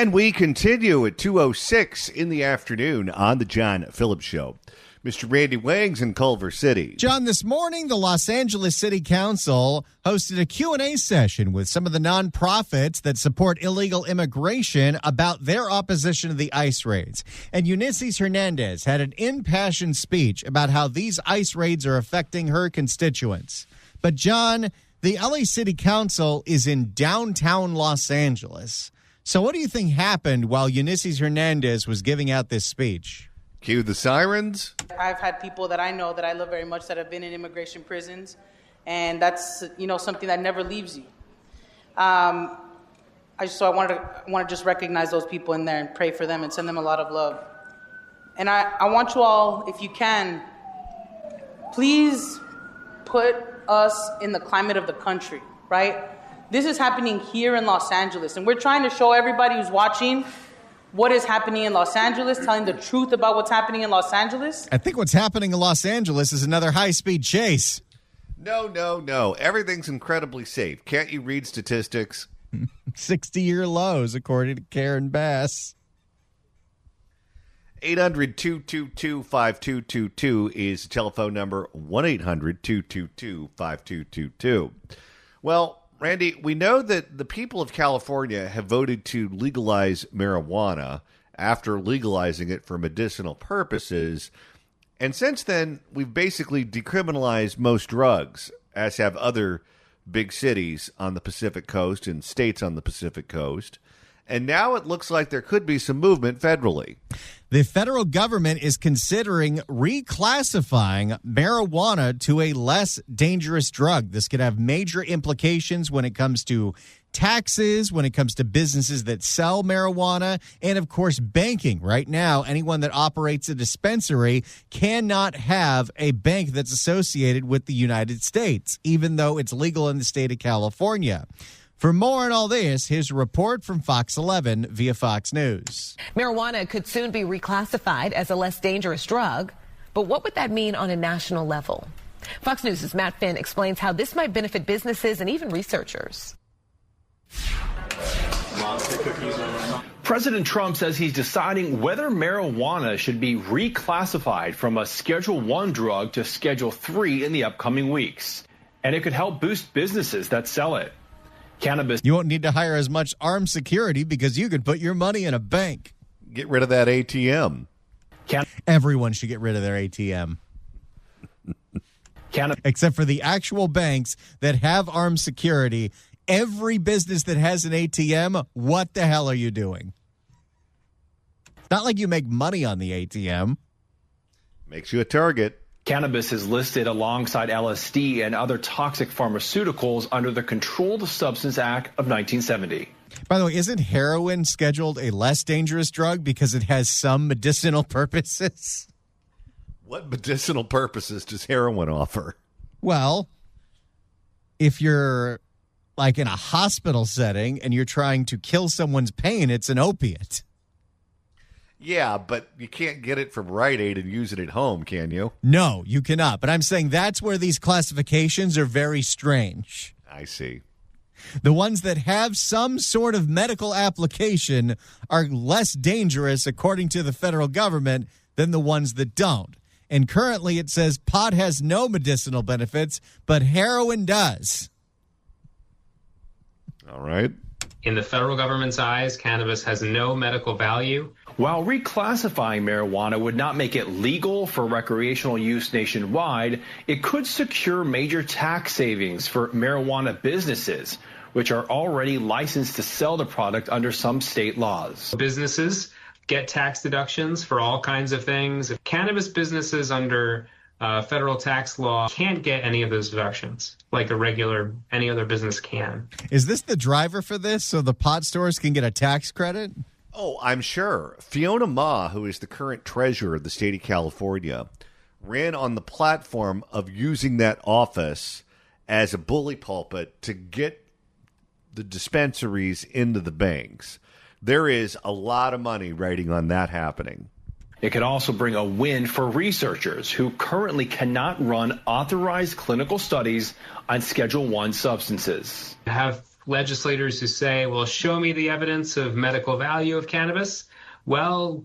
And we continue at 2:06 in the afternoon on the John Phillips Show. Mr. Randy Wangs in Culver City. John, this morning, the Los Angeles City Council hosted a Q&A session with some of the nonprofits that support illegal immigration about their opposition to the ICE raids. And Ulysses Hernandez had an impassioned speech about how these ICE raids are affecting her constituents. But, John, the LA City Council is in downtown Los Angeles. So what do you think happened while Ulysses Hernandez was giving out this speech? Cue the sirens. I've had people that I know that I love very much that have been in immigration prisons, and that's something that never leaves you. I want to just recognize those people in there and pray for them and send them a lot of love. And I want you all, if you can, please put us in the climate of the country, right? This is happening here in Los Angeles, and we're trying to show everybody who's watching what is happening in Los Angeles, telling the truth about what's happening in Los Angeles. I think what's happening in Los Angeles is another high-speed chase. No. Everything's incredibly safe. Can't you read statistics? 60-year lows, according to Karen Bass. 800-222-5222 is the telephone number, 1-800-222-5222. Well, Randy, we know that the people of California have voted to legalize marijuana after legalizing it for medicinal purposes. And since then, we've basically decriminalized most drugs, as have other big cities on the Pacific Coast and states on the Pacific Coast. And now it looks like there could be some movement federally. The federal government is considering reclassifying marijuana to a less dangerous drug. This could have major implications when it comes to taxes, when it comes to businesses that sell marijuana, and, of course, banking. Right now, anyone that operates a dispensary cannot have a bank that's associated with the United States, even though it's legal in the state of California. For more on all this, here's a report from Fox 11 via Fox News. Marijuana could soon be reclassified as a less dangerous drug, but what would that mean on a national level? Fox News' Matt Finn explains how this might benefit businesses and even researchers. President Trump says he's deciding whether marijuana should be reclassified from a Schedule I drug to Schedule III in the upcoming weeks. And it could help boost businesses that sell it. Cannabis. You won't need to hire as much armed security because you can put your money in a bank. Get rid of that ATM. Everyone should get rid of their ATM. Except for the actual banks that have armed security. Every business that has an ATM, what the hell are you doing? It's not like you make money on the ATM. Makes you a target. Cannabis is listed alongside LSD and other toxic pharmaceuticals under the Controlled Substance Act of 1970. By the way, isn't heroin scheduled a less dangerous drug because it has some medicinal purposes? What medicinal purposes does heroin offer? Well, if you're like in a hospital setting and you're trying to kill someone's pain, it's an opiate. Yeah, but you can't get it from Rite Aid and use it at home, can you? No, you cannot. But I'm saying that's where these classifications are very strange. I see. The ones that have some sort of medical application are less dangerous, according to the federal government, than the ones that don't. And currently it says pot has no medicinal benefits, but heroin does. All right. In the federal government's eyes, cannabis has no medical value. While reclassifying marijuana would not make it legal for recreational use nationwide, it could secure major tax savings for marijuana businesses, which are already licensed to sell the product under some state laws. Businesses get tax deductions for all kinds of things. Cannabis businesses under federal tax law can't get any of those deductions like any other business can. Is this the driver for this so the pot stores can get a tax credit? Oh, I'm sure. Fiona Ma, who is the current treasurer of the state of California, ran on the platform of using that office as a bully pulpit to get the dispensaries into the banks. There is a lot of money riding on that happening. It could also bring a win for researchers who currently cannot run authorized clinical studies on Schedule I substances. Have legislators who say, well, show me the evidence of medical value of cannabis. Well,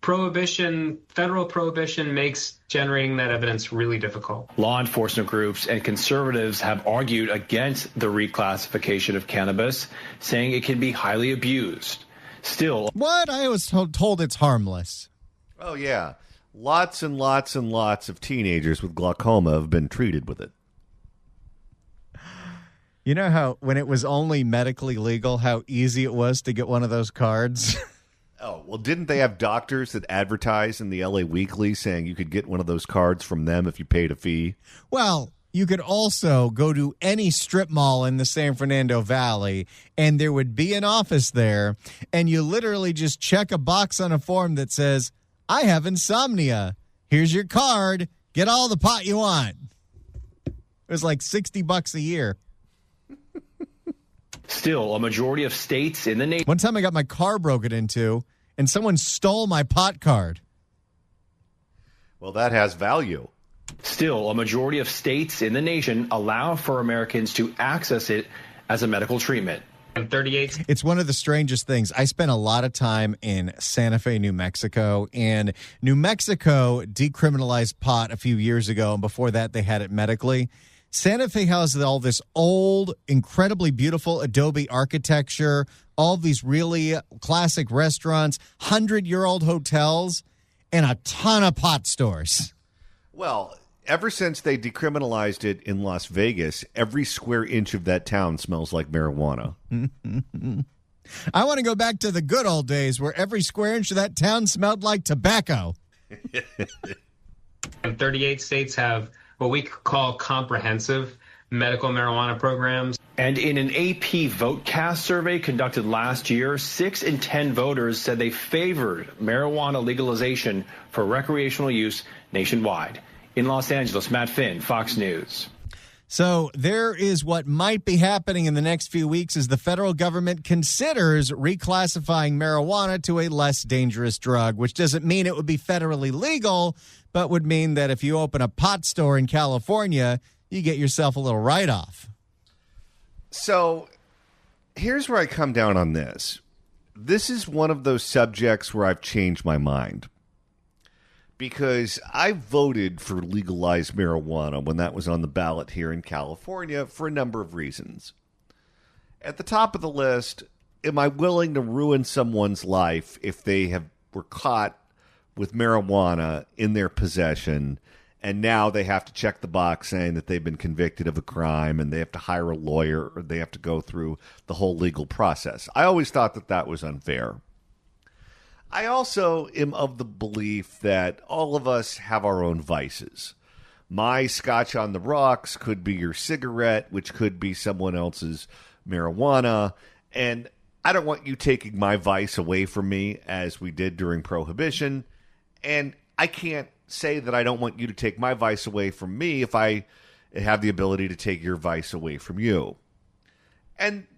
federal prohibition makes generating that evidence really difficult. Law enforcement groups and conservatives have argued against the reclassification of cannabis, saying it can be highly abused. Still, What? I was told it's harmless. Oh, yeah. Lots and lots and lots of teenagers with glaucoma have been treated with it. You know how when it was only medically legal, how easy it was to get one of those cards? Oh, well, didn't they have doctors that advertised in the LA Weekly saying you could get one of those cards from them if you paid a fee? Well, you could also go to any strip mall in the San Fernando Valley, and there would be an office there, and you literally just check a box on a form that says, I have insomnia. Here's your card. Get all the pot you want. It was like $60 a year. Still, a majority of states in the nation. One time I got my car broken into, and someone stole my pot card. Well, that has value. Still, a majority of states in the nation allow for Americans to access it as a medical treatment. And 38. It's one of the strangest things. I spent a lot of time in Santa Fe, New Mexico, and New Mexico decriminalized pot a few years ago, and before that they had it medically. Santa Fe has all this old, incredibly beautiful adobe architecture, all these really classic restaurants, 100-year-old hotels, and a ton of pot stores. Well, ever since they decriminalized it in Las Vegas, every square inch of that town smells like marijuana. I want to go back to the good old days where every square inch of that town smelled like tobacco. And 38 states have what we call comprehensive medical marijuana programs. And in an AP VoteCast survey conducted last year, 6 in 10 voters said they favored marijuana legalization for recreational use nationwide. In Los Angeles, Matt Finn, Fox News. So there is what might be happening in the next few weeks as the federal government considers reclassifying marijuana to a less dangerous drug, which doesn't mean it would be federally legal, but would mean that if you open a pot store in California, you get yourself a little write-off. So here's where I come down on this. This is one of those subjects where I've changed my mind. Because I voted for legalized marijuana when that was on the ballot here in California for a number of reasons. At the top of the list, am I willing to ruin someone's life if they were caught with marijuana in their possession and now they have to check the box saying that they've been convicted of a crime and they have to hire a lawyer or they have to go through the whole legal process? I always thought that that was unfair. I also am of the belief that all of us have our own vices. My scotch on the rocks could be your cigarette, which could be someone else's marijuana. And I don't want you taking my vice away from me as we did during Prohibition. And I can't say that I don't want you to take my vice away from me if I have the ability to take your vice away from you. And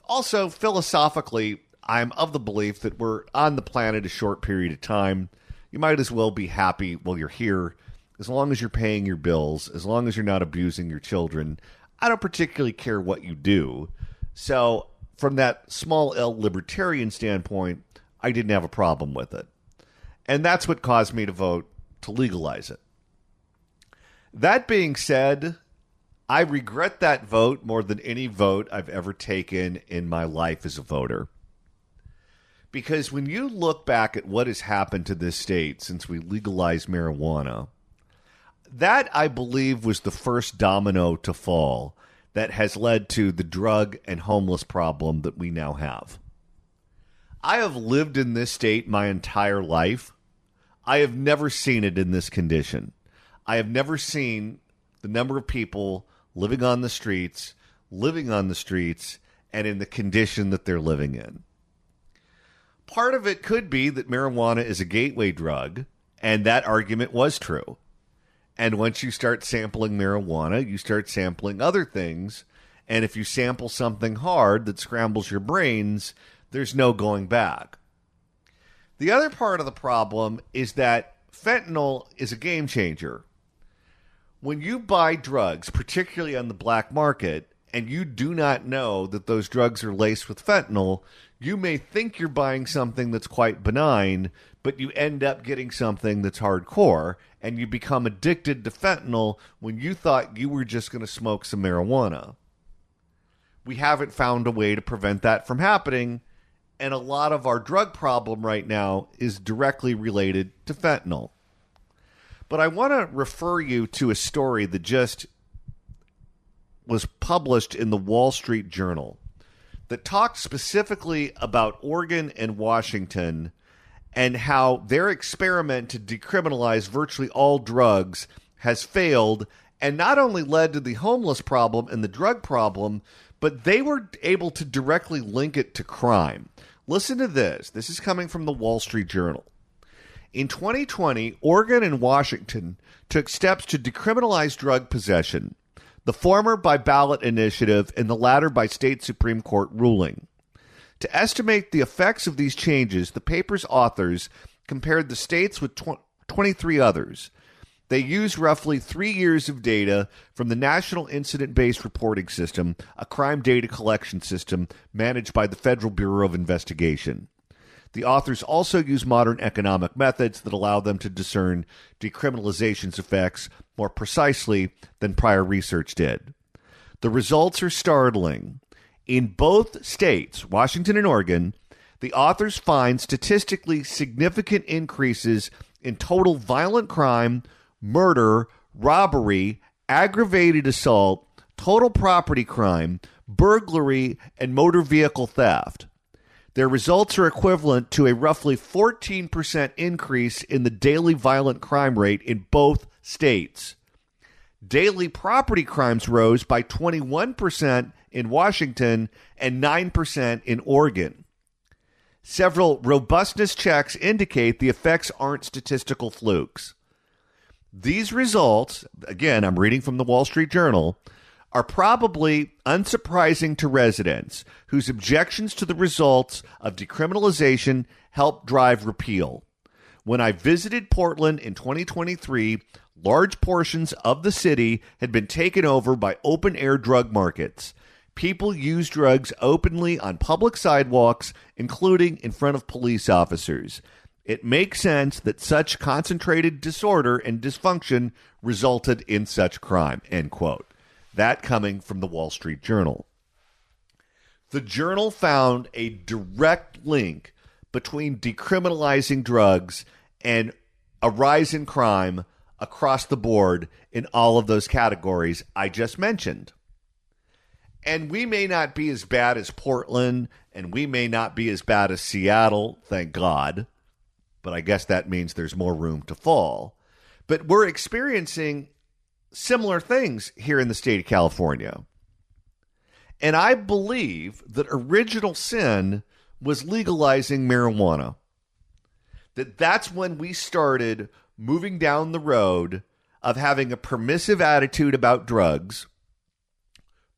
also, philosophically, I'm of the belief that we're on the planet a short period of time. You might as well be happy while you're here, as long as you're paying your bills, as long as you're not abusing your children. I don't particularly care what you do. So from that small L libertarian standpoint, I didn't have a problem with it. And that's what caused me to vote to legalize it. That being said, I regret that vote more than any vote I've ever taken in my life as a voter. Because when you look back at what has happened to this state since we legalized marijuana, that, I believe, was the first domino to fall that has led to the drug and homeless problem that we now have. I have lived in this state my entire life. I have never seen it in this condition. I have never seen the number of people living on the streets, and in the condition that they're living in. Part of it could be that marijuana is a gateway drug, and that argument was true. And once you start sampling marijuana, you start sampling other things, and if you sample something hard that scrambles your brains, there's no going back. The other part of the problem is that fentanyl is a game changer. When you buy drugs, particularly on the black market, and you do not know that those drugs are laced with fentanyl, you may think you're buying something that's quite benign, but you end up getting something that's hardcore, and you become addicted to fentanyl when you thought you were just going to smoke some marijuana. We haven't found a way to prevent that from happening, and a lot of our drug problem right now is directly related to fentanyl. But I want to refer you to a story that just was published in the Wall Street Journal that talked specifically about Oregon and Washington and how their experiment to decriminalize virtually all drugs has failed and not only led to the homeless problem and the drug problem, but they were able to directly link it to crime. Listen to this. This is coming from the Wall Street Journal. In 2020, Oregon and Washington took steps to decriminalize drug possession, the former by ballot initiative and the latter by state Supreme Court ruling. To estimate the effects of these changes, the paper's authors compared the states with 23 others. They used roughly 3 years of data from the National Incident-Based Reporting System, a crime data collection system managed by the Federal Bureau of Investigation. The authors also use modern economic methods that allow them to discern decriminalization's effects more precisely than prior research did. The results are startling. In both states, Washington and Oregon, the authors find statistically significant increases in total violent crime, murder, robbery, aggravated assault, total property crime, burglary, and motor vehicle theft. Their results are equivalent to a roughly 14% increase in the daily violent crime rate in both states. Daily property crimes rose by 21% in Washington and 9% in Oregon. Several robustness checks indicate the effects aren't statistical flukes. These results, again, I'm reading from the Wall Street Journal, are probably unsurprising to residents whose objections to the results of decriminalization helped drive repeal. When I visited Portland in 2023, large portions of the city had been taken over by open-air drug markets. People use drugs openly on public sidewalks, including in front of police officers. It makes sense that such concentrated disorder and dysfunction resulted in such crime, end quote. That coming from the Wall Street Journal. The Journal found a direct link between decriminalizing drugs and a rise in crime across the board in all of those categories I just mentioned. And we may not be as bad as Portland, and we may not be as bad as Seattle, thank God, but I guess that means there's more room to fall. But we're experiencing similar things here in the state of California. And I believe that original sin was legalizing marijuana. That's when we started moving down the road of having a permissive attitude about drugs,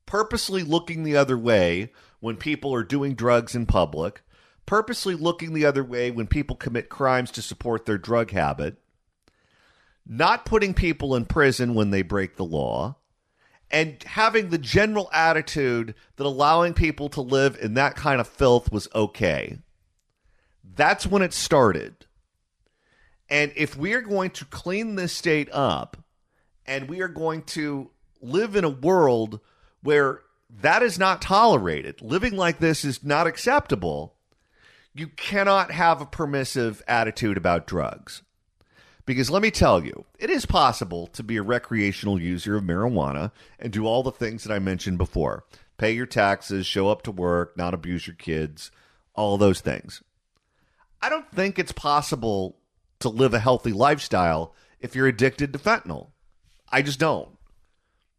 purposely looking the other way when people are doing drugs in public, purposely looking the other way when people commit crimes to support their drug habit, not putting people in prison when they break the law, and having the general attitude that allowing people to live in that kind of filth was okay. That's when it started. And if we are going to clean this state up, and we are going to live in a world where that is not tolerated, living like this is not acceptable, you cannot have a permissive attitude about drugs. Because let me tell you, it is possible to be a recreational user of marijuana and do all the things that I mentioned before. Pay your taxes, show up to work, not abuse your kids, all those things. I don't think it's possible to live a healthy lifestyle if you're addicted to fentanyl. I just don't.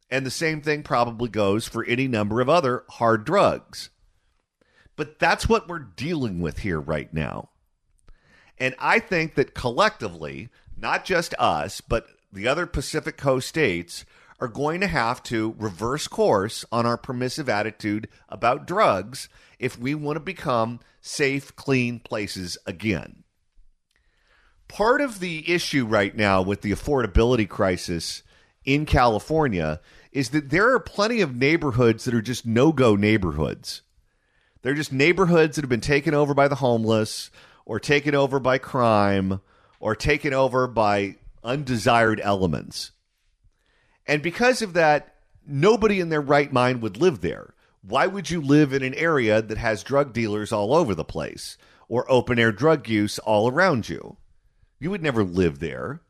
And the same thing probably goes for any number of other hard drugs. But that's what we're dealing with here right now. And I think that collectively, not just us, but the other Pacific Coast states are going to have to reverse course on our permissive attitude about drugs if we want to become safe, clean places again. Part of the issue right now with the affordability crisis in California is that there are plenty of neighborhoods that are just no-go neighborhoods. They're just neighborhoods that have been taken over by the homeless or taken over by crime or taken over by undesired elements. And because of that, nobody in their right mind would live there. Why would you live in an area that has drug dealers all over the place or open-air drug use all around you? You would never live there.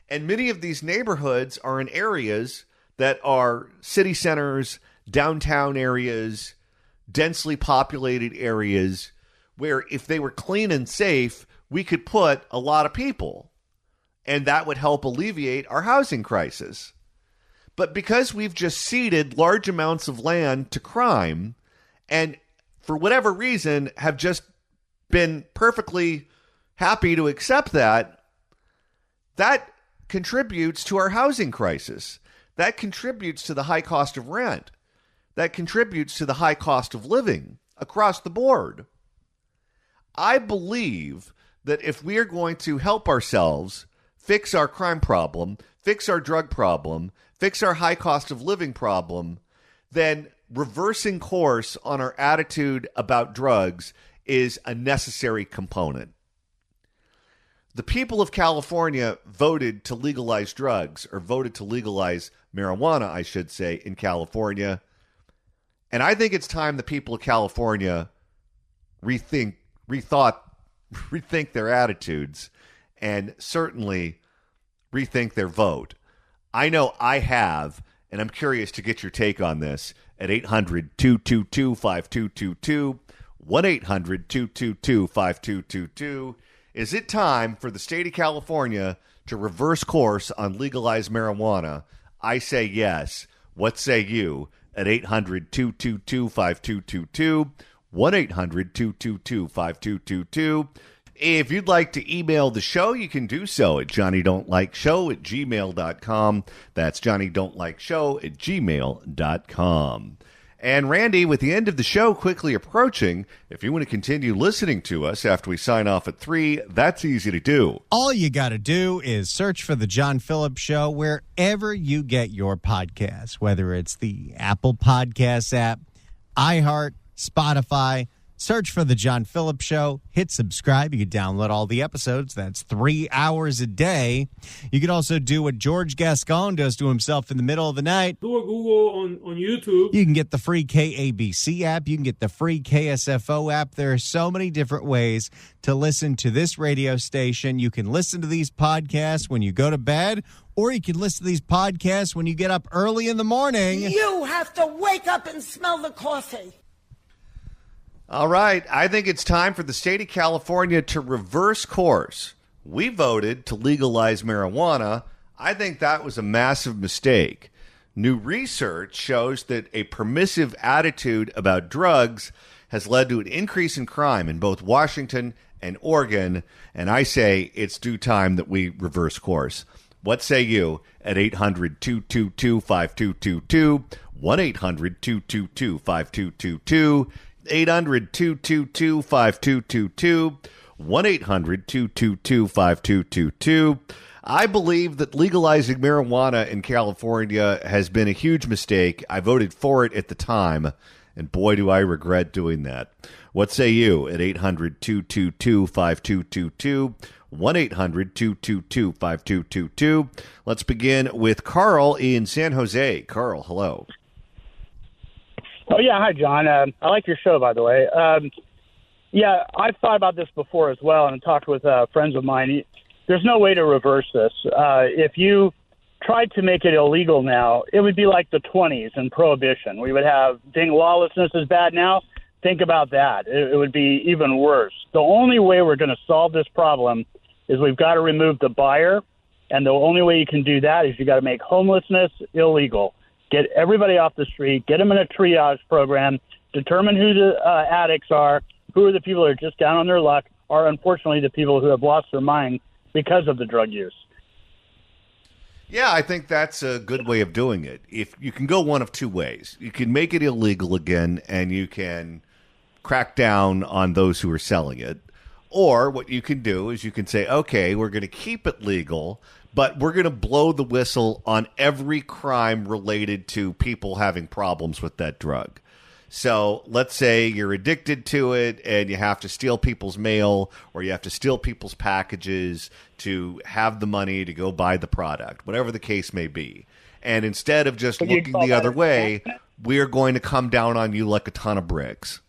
And many of these neighborhoods are in areas that are city centers, downtown areas, densely populated areas, where if they were clean and safe, we could put a lot of people. And that would help alleviate our housing crisis. But because we've just ceded large amounts of land to crime, and for whatever reason have just been perfectly happy to accept that, that contributes to our housing crisis. That contributes to the high cost of rent. That contributes to the high cost of living across the board. I believe that if we are going to help ourselves fix our crime problem, fix our drug problem, fix our high cost of living problem, then reversing course on our attitude about drugs is a necessary component. The people of California voted to legalize drugs, or voted to legalize marijuana, I should say, in California. And I think it's time the people of California rethink their attitudes and certainly rethink their vote. I know I have, and I'm curious to get your take on this at 800-222-5222, 1-800-222-5222. Is it time for the state of California to reverse course on legalized marijuana? I say yes. What say you? At 800-222-5222, 1-800-222-5222. If you'd like to email the show, you can do so at johnnydon'tlikeshow@gmail.com. That's johnnydon'tlikeshow@gmail.com. And Randy, with the end of the show quickly approaching, if you want to continue listening to us after we sign off at 3, that's easy to do. All you got to do is search for The John Phillips Show wherever you get your podcasts, whether it's the Apple Podcasts app, iHeart, Spotify. Search for The John Phillips Show. Hit subscribe. You can download all the episodes. That's 3 hours a day. You can also do what George Gascon does to himself in the middle of the night. Do a Google on YouTube. You can get the free KABC app. You can get the free KSFO app. There are so many different ways to listen to this radio station. You can listen to these podcasts when you go to bed, or you can listen to these podcasts when you get up early in the morning. You have to wake up and smell the coffee. All right, I think it's time for the state of California to reverse course. We voted to legalize marijuana. I think that was a massive mistake. New research shows that a permissive attitude about drugs has led to an increase in crime in both Washington and Oregon, and I say it's due time that we reverse course. What say you at 800-222-5222, 1-800-222-5222, 800-222-5222, 1-800-222-5222. I believe that legalizing marijuana in California has been a huge mistake. I voted for it at the time, and boy, do I regret doing that. What say you at 800-222-5222, 1-800-222-5222. Let's begin with Carl in San Jose. Carl, hello. Oh, yeah. Hi, John. I like your show, by the way. Yeah, I've thought about this before as well and talked with friends of mine. There's no way to reverse this. If you tried to make it illegal now, it would be like the 20s and Prohibition. We would have lawlessness is bad now. Think about that. It would be even worse. The only way we're going to solve this problem is we've got to remove the buyer, and the only way you can do that is you got to make homelessness illegal. Get everybody off the street, get them in a triage program, determine who the addicts are, who are the people who are just down on their luck, or unfortunately the people who have lost their mind because of the drug use. Yeah, I think that's a good way of doing it. If you can go one of two ways. You can make it illegal again, and you can crack down on those who are selling it. Or what you can do is you can say, okay, we're going to keep it legal, but we're going to blow the whistle on every crime related to people having problems with that drug. So let's say you're addicted to it and you have to steal people's mail or you have to steal people's packages to have the money to go buy the product, whatever the case may be. And instead of just looking the other way, we're going to come down on you like a ton of bricks.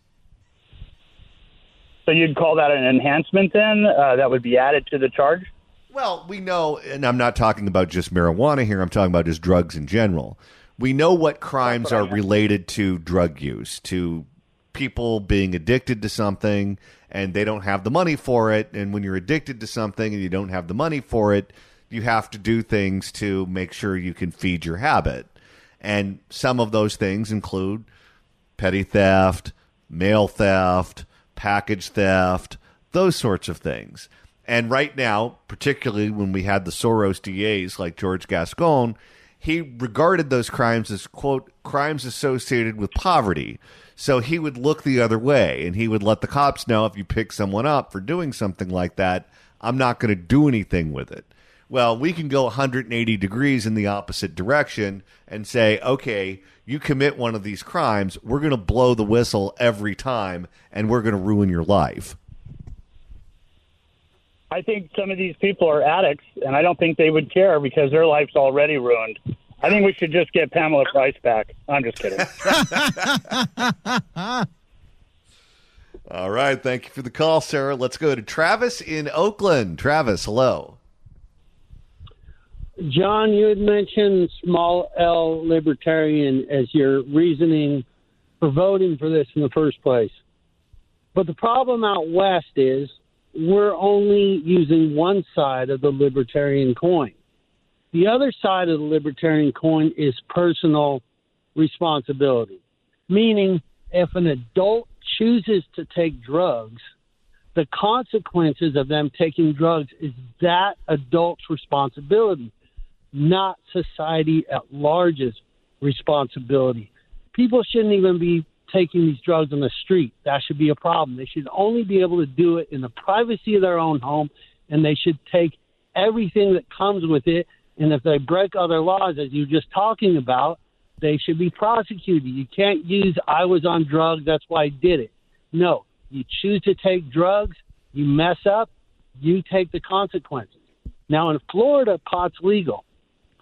So you'd call that an enhancement then that would be added to the charge? Well, we know, and I'm not talking about just marijuana here, I'm talking about just drugs in general. We know what crimes are related to drug use, to people being addicted to something and they don't have the money for it. And when you're addicted to something and you don't have the money for it, you have to do things to make sure you can feed your habit. And some of those things include petty theft, mail theft, package theft, those sorts of things. And right now, particularly when we had the Soros DAs like George Gascon, he regarded those crimes as, quote, crimes associated with poverty. So he would look the other way and he would let the cops know if you pick someone up for doing something like that, I'm not going to do anything with it. Well, we can go 180 degrees in the opposite direction and say, okay, you commit one of these crimes, we're going to blow the whistle every time and we're going to ruin your life. I think some of these people are addicts, and I don't think they would care because their life's already ruined. I think we should just get Pamela Price back. I'm just kidding. All right. Thank you for the call, Sarah. Let's go to Travis in Oakland. Travis, hello. John, you had mentioned small L libertarian as your reasoning for voting for this in the first place. But the problem out west is we're only using one side of the libertarian coin. The other side of the libertarian coin is personal responsibility, meaning if an adult chooses to take drugs, the consequences of them taking drugs is that adult's responsibility, not society at large's responsibility. People shouldn't even be taking these drugs on the street. That should be a problem. They should only be able to do it in the privacy of their own home, and they should take everything that comes with it. And if they break other laws, as you're just talking about, they should be prosecuted. You can't use, I was on drugs, that's why I did it. No, you choose to take drugs, you mess up, you take the consequences. Now, in Florida, pot's legal.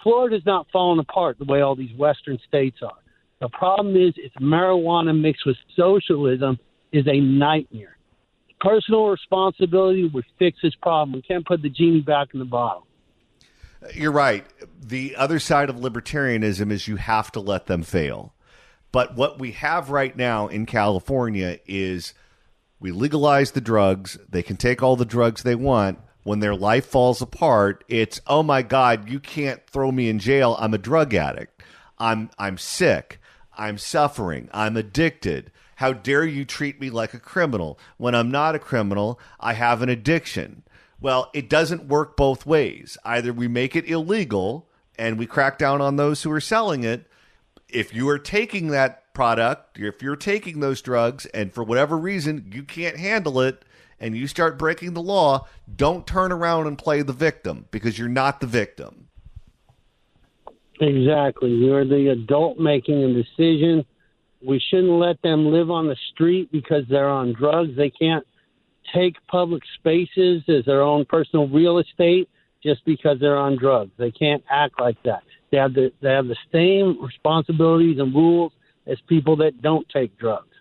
Florida's not falling apart the way all these Western states are. The problem is it's marijuana mixed with socialism is a nightmare. Personal responsibility would fix this problem. We can't put the genie back in the bottle. You're right. The other side of libertarianism is you have to let them fail. But what we have right now in California is we legalize the drugs. They can take all the drugs they want. When their life falls apart, it's, oh my God, you can't throw me in jail. I'm a drug addict. I'm sick. I'm suffering. I'm addicted. How dare you treat me like a criminal? When I'm not a criminal, I have an addiction. Well, it doesn't work both ways. Either we make it illegal and we crack down on those who are selling it. If you are taking that product, if you're taking those drugs and for whatever reason you can't handle it and you start breaking the law, don't turn around and play the victim because you're not the victim. Exactly. You're the adult making a decision. We shouldn't let them live on the street because they're on drugs. They can't take public spaces as their own personal real estate just because they're on drugs. They can't act like that. They have the same responsibilities and rules as people that don't take drugs.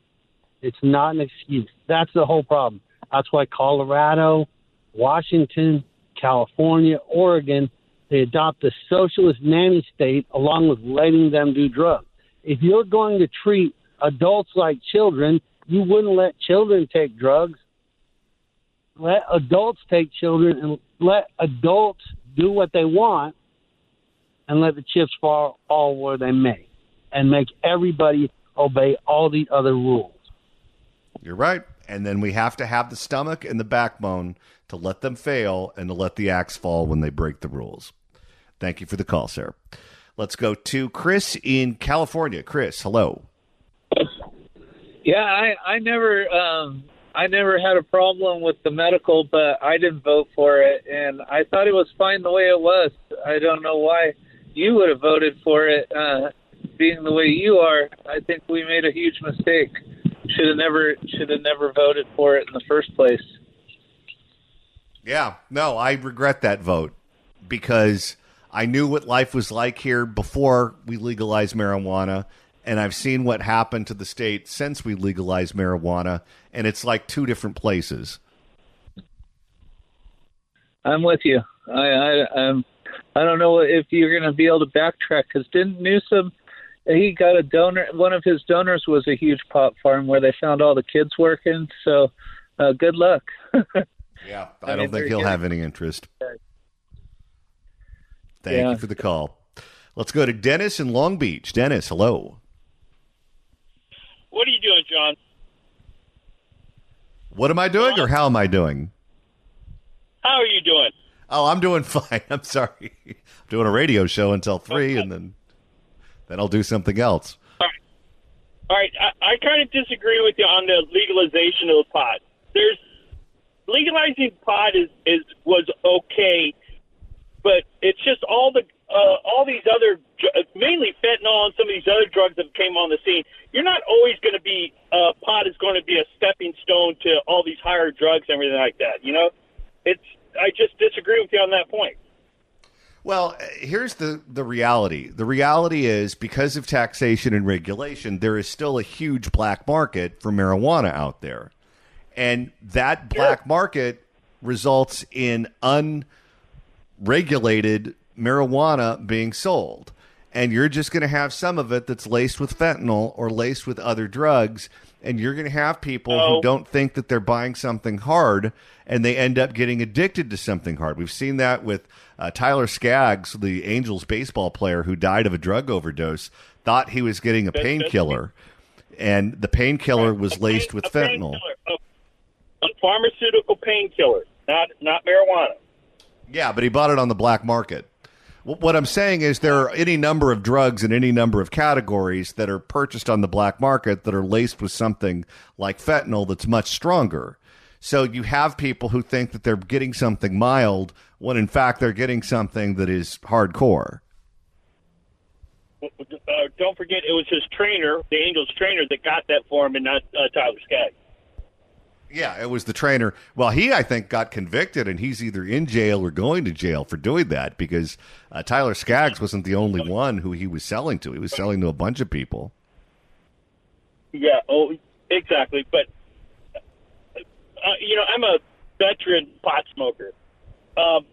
It's not an excuse. That's the whole problem. That's why Colorado, Washington, California, Oregon, they adopt the socialist nanny state along with letting them do drugs. If you're going to treat adults like children, you wouldn't let children take drugs. Let adults take children and let adults do what they want and let the chips fall all where they may and make everybody obey all the other rules. You're right. And then we have to have the stomach and the backbone to let them fail and to let the axe fall when they break the rules. Thank you for the call, sir. Let's go to Chris in California. Chris, hello. Yeah, I never I never had a problem with the medical, but I didn't vote for it, and I thought it was fine the way it was. I don't know why you would have voted for it, being the way you are. I think we made a huge mistake. Should have never voted for it in the first place. Yeah, no, I regret that vote because I knew what life was like here before we legalized marijuana, and I've seen what happened to the state since we legalized marijuana, and it's like two different places. I'm with you. I don't know if you're going to be able to backtrack, because didn't Newsom, he got a donor, one of his donors was a huge pot farm where they found all the kids working, so good luck. Yeah, I don't think he'll have any interest. Thank you for the call. Let's go to Dennis in Long Beach. Dennis, hello. What are you doing, John? What am I doing, or how am I doing? How are you doing? Oh, I'm doing fine. I'm sorry. I'm doing a radio show until 3, and then I'll do something else. All right. I kind of disagree with you on the legalization of the pot. Legalizing pot was okay, but it's just all these other, mainly fentanyl and some of these other drugs that came on the scene. You're not always going to be pot is going to be a stepping stone to all these higher drugs and everything like that. You know, I just disagree with you on that point. Well, here's the reality. The reality is, because of taxation and regulation, there is still a huge black market for marijuana out there. And that black market results in unregulated marijuana being sold. And you're just going to have some of it that's laced with fentanyl or laced with other drugs. And you're going to have people who don't think that they're buying something hard, and they end up getting addicted to something hard. We've seen that with Tyler Skaggs, the Angels baseball player who died of a drug overdose, thought he was getting a painkiller, and the painkiller was laced with fentanyl. A pharmaceutical painkiller, not marijuana. Yeah, but he bought it on the black market. What I'm saying is there are any number of drugs in any number of categories that are purchased on the black market that are laced with something like fentanyl that's much stronger. So you have people who think that they're getting something mild when in fact they're getting something that is hardcore. Don't forget, it was his trainer, the Angels trainer, that got that for him, and not Tyler Skaggs. Yeah, it was the trainer. Well, he, I think, got convicted, and he's either in jail or going to jail for doing that, because Tyler Skaggs wasn't the only one who he was selling to. He was selling to a bunch of people. Yeah, exactly. But, I'm a veteran pot smoker. I'm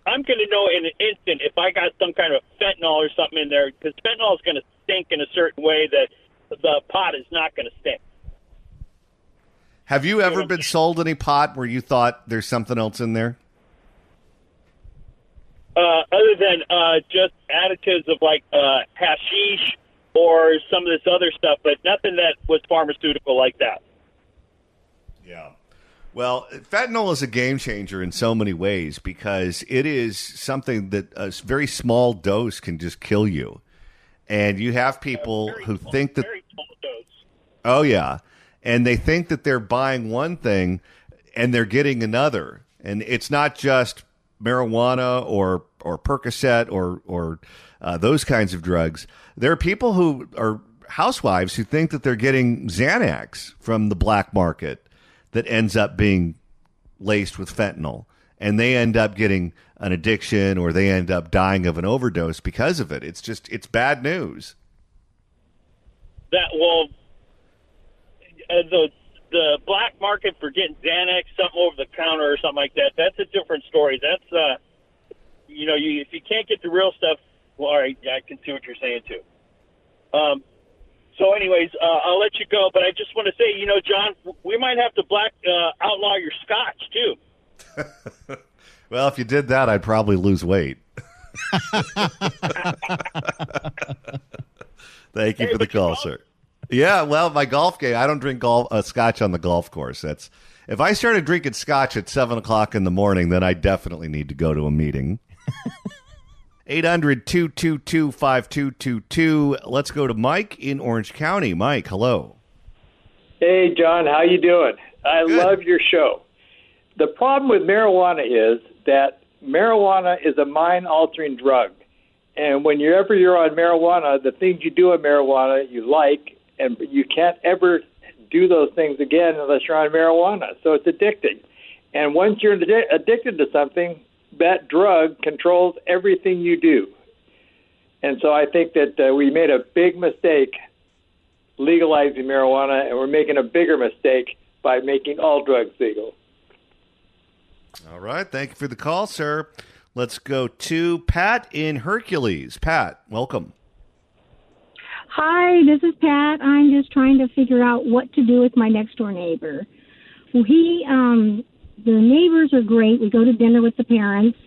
going to know in an instant if I got some kind of fentanyl or something in there, because fentanyl is going to stink in a certain way that the pot is not going to stink. Have you ever been sold any pot where you thought there's something else in there? Other than just additives of like hashish or some of this other stuff, but nothing that was pharmaceutical like that. Yeah. Well, fentanyl is a game changer in so many ways, because it is something that a very small dose can just kill you. And you have people who think that... Very small dose. Oh, yeah. And they think that they're buying one thing and they're getting another. And it's not just marijuana or Percocet or those kinds of drugs. There are people who are housewives who think that they're getting Xanax from the black market that ends up being laced with fentanyl. And they end up getting an addiction, or they end up dying of an overdose because of it. It's bad news. The black market for getting Xanax, something over the counter or something like that, that's a different story. That's, if you can't get the real stuff, well, all right, I can see what you're saying too. So anyways, I'll let you go, but I just want to say, John, we might have to outlaw your scotch too. Well, if you did that, I'd probably lose weight. Thank you for the call, sir. Yeah, well, my golf game, I don't drink scotch on the golf course. If I started drinking scotch at 7 o'clock in the morning, then I definitely need to go to a meeting. 800-222-5222. Let's go to Mike in Orange County. Mike, hello. Hey, John, how you doing? I love your show. The problem with marijuana is that marijuana is a mind-altering drug. And whenever you're on marijuana, the things you do on marijuana you like, and you can't ever do those things again unless you're on marijuana. So it's addicting. And once you're addicted to something, that drug controls everything you do. And so I think that we made a big mistake legalizing marijuana, and we're making a bigger mistake by making all drugs legal. All right. Thank you for the call, sir. Let's go to Pat in Hercules. Pat, welcome. Hi, this is Pat. I'm just trying to figure out what to do with my next door neighbor. Well, the neighbors are great. We go to dinner with the parents.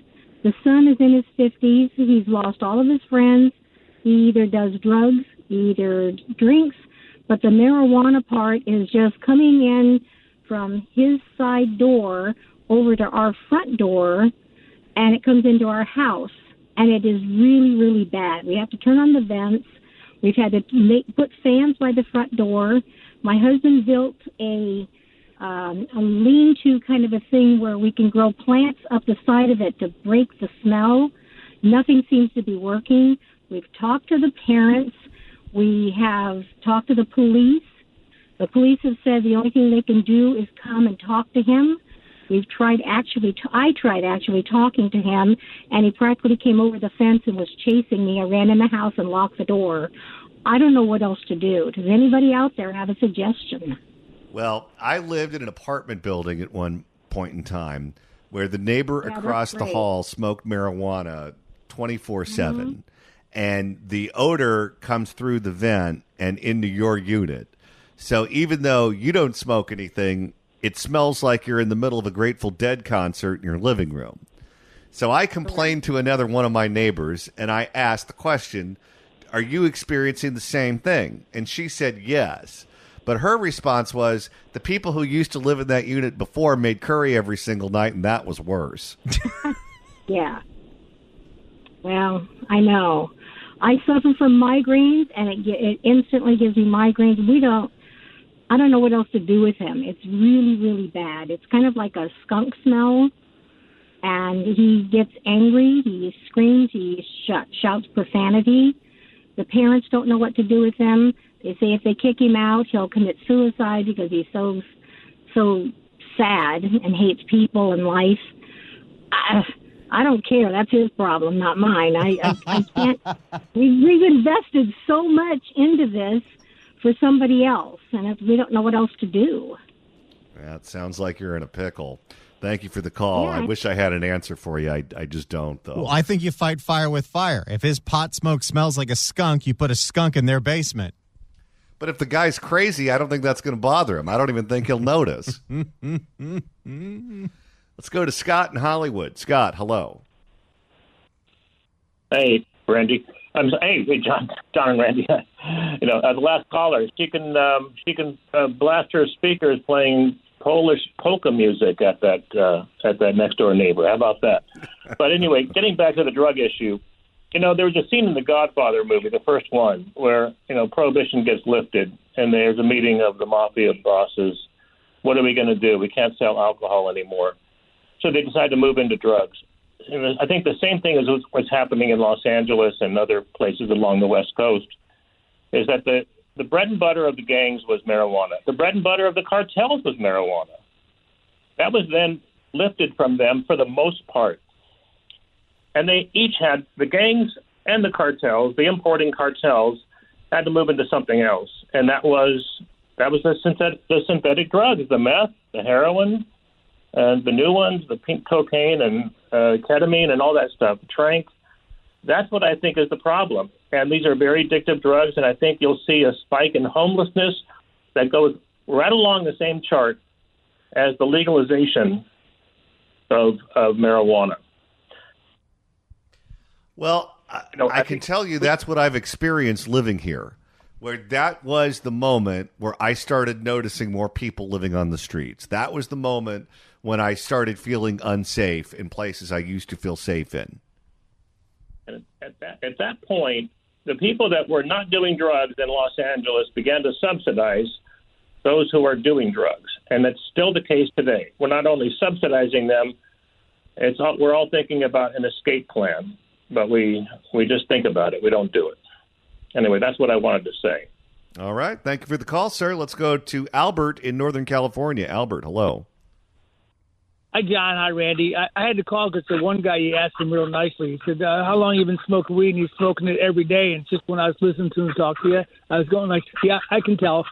The son is in his 50s. He's lost all of his friends. He either does drugs, he either drinks, but the marijuana part is just coming in from his side door over to our front door, and it comes into our house, and it is really, really bad. We have to turn on the vents. We've had to put fans by the front door. My husband built a lean-to kind of a thing where we can grow plants up the side of it to break the smell. Nothing seems to be working. We've talked to the parents. We have talked to the police. The police have said the only thing they can do is come and talk to him. I tried actually talking to him, and he practically came over the fence and was chasing me. I ran in the house and locked the door. I don't know what else to do. Does anybody out there have a suggestion? Well, I lived in an apartment building at one point in time where the neighbor across the hall smoked marijuana 24/7, and the odor comes through the vent and into your unit. So even though you don't smoke anything, it smells like you're in the middle of a Grateful Dead concert in your living room. So I complained to another one of my neighbors, and I asked the question, are you experiencing the same thing? And she said yes. But her response was, the people who used to live in that unit before made curry every single night, and that was worse. Yeah. Well, I know. I suffer from migraines, and it instantly gives me migraines. I don't know what else to do with him. It's really, really bad. It's kind of like a skunk smell, and he gets angry. He screams. He shouts profanity. The parents don't know what to do with him. They say if they kick him out, he'll commit suicide because he's so sad and hates people and life. I don't care. That's his problem, not mine. I can't. We've invested so much into this for somebody else, and we don't know what else to do. That sounds like you're in a pickle. Thank you for the call. Yeah. I wish I had an answer for you. I just don't, though. Well, I think you fight fire with fire. If his pot smoke smells like a skunk, you put a skunk in their basement. But if the guy's crazy, I don't think that's going to bother him. I don't even think he'll notice. Let's go to Scott in Hollywood. Scott, hello. Hey, Randy. Hey, John and Randy. The last caller, she can blast her speakers playing Polish polka music at that next door neighbor. How about that? But anyway, getting back to the drug issue, there was a scene in the Godfather movie, the first one, where prohibition gets lifted and there's a meeting of the mafia bosses. What are we going to do? We can't sell alcohol anymore. So they decide to move into drugs. And I think the same thing is what's happening in Los Angeles and other places along the West Coast, is that the bread and butter of the gangs was marijuana. The bread and butter of the cartels was marijuana. That was then lifted from them for the most part. And they each had, the gangs and the cartels, the importing cartels, had to move into something else. And that was the synthetic drugs, the meth, the heroin, and the new ones, the pink cocaine and ketamine and all that stuff, trank. That's what I think is the problem. And these are very addictive drugs, and I think you'll see a spike in homelessness that goes right along the same chart as the legalization of marijuana. Well, I can tell you that's what I've experienced living here, where that was the moment where I started noticing more people living on the streets. That was the moment when I started feeling unsafe in places I used to feel safe in. And at that point, the people that were not doing drugs in Los Angeles began to subsidize those who are doing drugs. And that's still the case today. We're not only subsidizing them, we're all thinking about an escape plan, but we just think about it. We don't do it. Anyway, that's what I wanted to say. All right. Thank you for the call, sir. Let's go to Albert in Northern California. Albert, hello. Hi, John. Hi, Randy. I had to call because the one guy, you asked him real nicely. He said, how long you been smoking weed? And he's smoking it every day. And just when I was listening to him talk to you, I was going like, yeah, I can tell.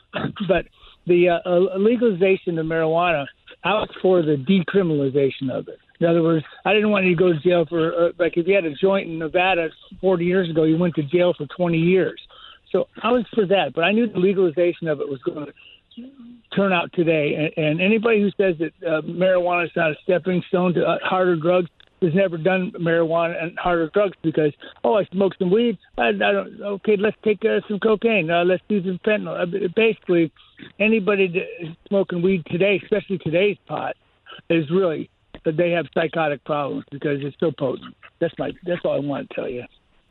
But the legalization of marijuana, I was for the decriminalization of it. In other words, I didn't want you to go to jail for, like if you had a joint in Nevada 40 years ago, you went to jail for 20 years. So I was for that. But I knew the legalization of it was going to turn out today. And anybody who says that marijuana is not a stepping stone to harder drugs has never done marijuana and harder drugs because, I smoked some weed. I don't. Okay, let's take some cocaine. Let's do some fentanyl. Basically, anybody that is smoking weed today, especially today's pot, is really they have psychotic problems because it's so potent. That's all I want to tell you.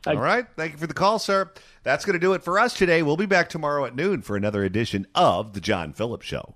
All right. Thank you for the call, sir. That's going to do it for us today. We'll be back tomorrow at noon for another edition of The John Phillips Show.